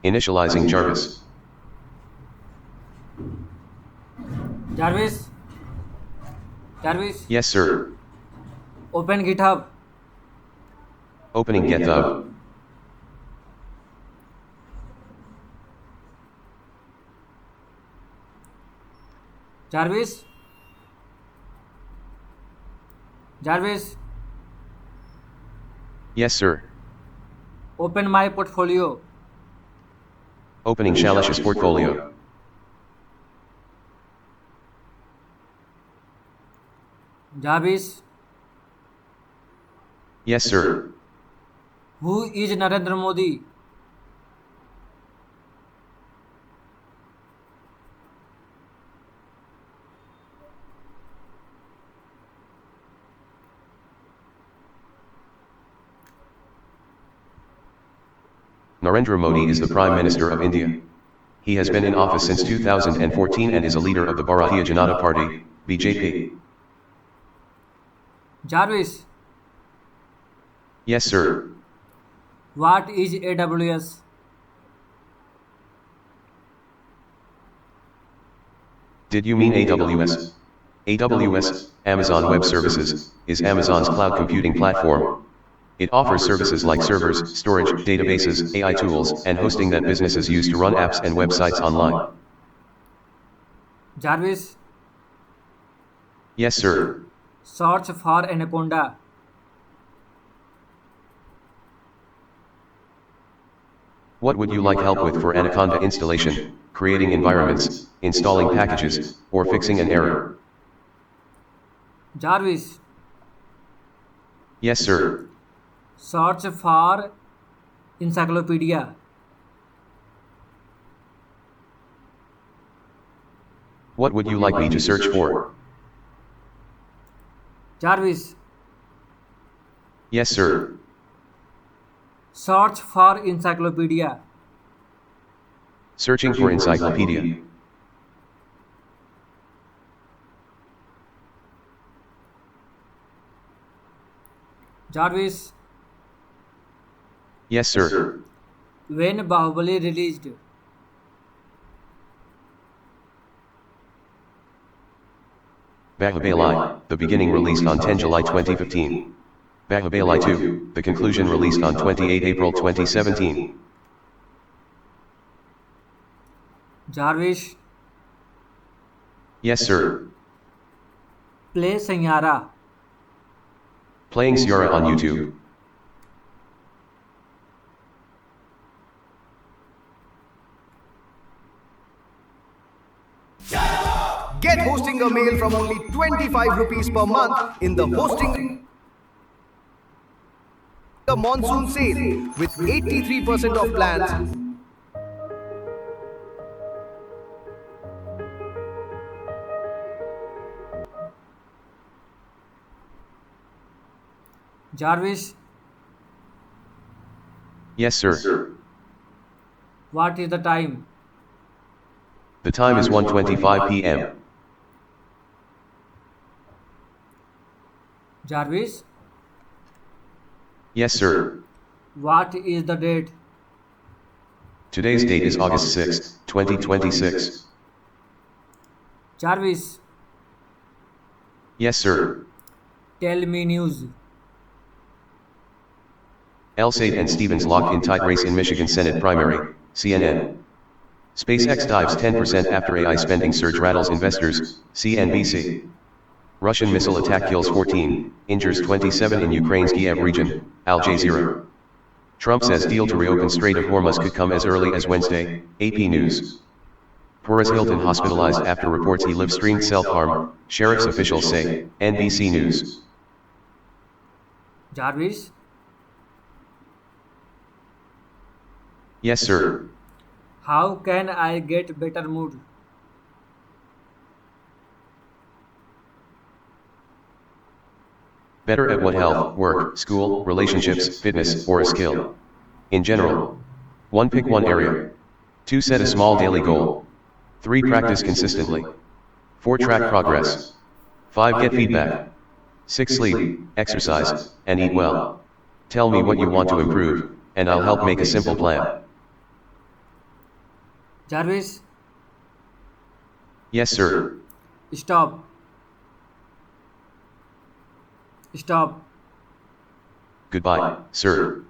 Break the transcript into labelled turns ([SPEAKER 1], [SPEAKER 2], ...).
[SPEAKER 1] Initializing Jarvis.
[SPEAKER 2] Jarvis, Jarvis,
[SPEAKER 1] Yes, sir.
[SPEAKER 2] open GitHub.
[SPEAKER 1] Opening GitHub.
[SPEAKER 2] Jarvis, Jarvis,
[SPEAKER 1] Yes, sir.
[SPEAKER 2] open my portfolio.
[SPEAKER 1] Opening Shalish's portfolio.
[SPEAKER 2] Jarvis,
[SPEAKER 1] Yes, sir.
[SPEAKER 2] who is Narendra Modi?
[SPEAKER 1] Narendra Modi is the Prime Minister of India. He has been in office since 2014 and is a leader of the Bharatiya Janata Party, BJP.
[SPEAKER 2] Jarvis,
[SPEAKER 1] Yes, sir.
[SPEAKER 2] what is AWS?
[SPEAKER 1] Did you mean AWS? AWS, Amazon Web Services, is Amazon's cloud computing platform. It offers services like servers, storage, databases, AI tools, and hosting that businesses use to run apps and websites online.
[SPEAKER 2] Jarvis,
[SPEAKER 1] Yes, sir.
[SPEAKER 2] search for Anaconda.
[SPEAKER 1] What would you like help with for Anaconda installation, creating environments, installing packages, or fixing an error?
[SPEAKER 2] Jarvis,
[SPEAKER 1] Yes, sir.
[SPEAKER 2] search for encyclopedia.
[SPEAKER 1] What would you like me to search for?
[SPEAKER 2] Jarvis,
[SPEAKER 1] Yes, sir.
[SPEAKER 2] search for encyclopedia.
[SPEAKER 1] Searching for encyclopedia.
[SPEAKER 2] Jarvis,
[SPEAKER 1] Yes, sir.
[SPEAKER 2] when Bahubali released?
[SPEAKER 1] Bahubali, the beginning released on 10 July 2015. Bahubali 2, the conclusion released on 28 April 2017.
[SPEAKER 2] Jarvis,
[SPEAKER 1] Yes, sir.
[SPEAKER 2] play Sanyara.
[SPEAKER 1] Playing Ciara on YouTube.
[SPEAKER 3] Get hosting a mail from only 25 rupees per month in the hosting the monsoon sale with 83% of plans.
[SPEAKER 2] Jarvis,
[SPEAKER 1] Yes, sir.
[SPEAKER 2] what is the time?
[SPEAKER 1] The time is 1:25 p.m.
[SPEAKER 2] Jarvis,
[SPEAKER 1] Yes, sir.
[SPEAKER 2] what is the date?
[SPEAKER 1] Today's date is August 6, 2026.
[SPEAKER 2] Jarvis,
[SPEAKER 1] Yes, sir.
[SPEAKER 2] tell me news.
[SPEAKER 1] Elsade and Stevens lock in tight race in Michigan Senate primary, CNN. SpaceX dives 10% after AI spending surge rattles investors, CNBC. Russian missile attack kills 14, injures 27 in Ukraine's Kiev region, Al Jazeera. Trump says deal to reopen Strait of Hormuz could come as early as Wednesday, AP News. Paris Hilton hospitalized after reports he live-streamed self-harm, sheriff's officials say, NBC News.
[SPEAKER 2] Jarvis,
[SPEAKER 1] Yes, sir.
[SPEAKER 2] how can I get better mood?
[SPEAKER 1] Better at what? Health, work, school, relationships, fitness, or a skill. In general. 1. Pick one area. 2. Set a small daily goal. 3. Practice consistently. 4. Track progress. 5. Get feedback. 6. Sleep, exercise, and eat well. Tell me what you want to improve, and I'll help make a simple plan.
[SPEAKER 2] Jarvis,
[SPEAKER 1] Yes, sir.
[SPEAKER 2] stop. Stop.
[SPEAKER 1] Goodbye, sir.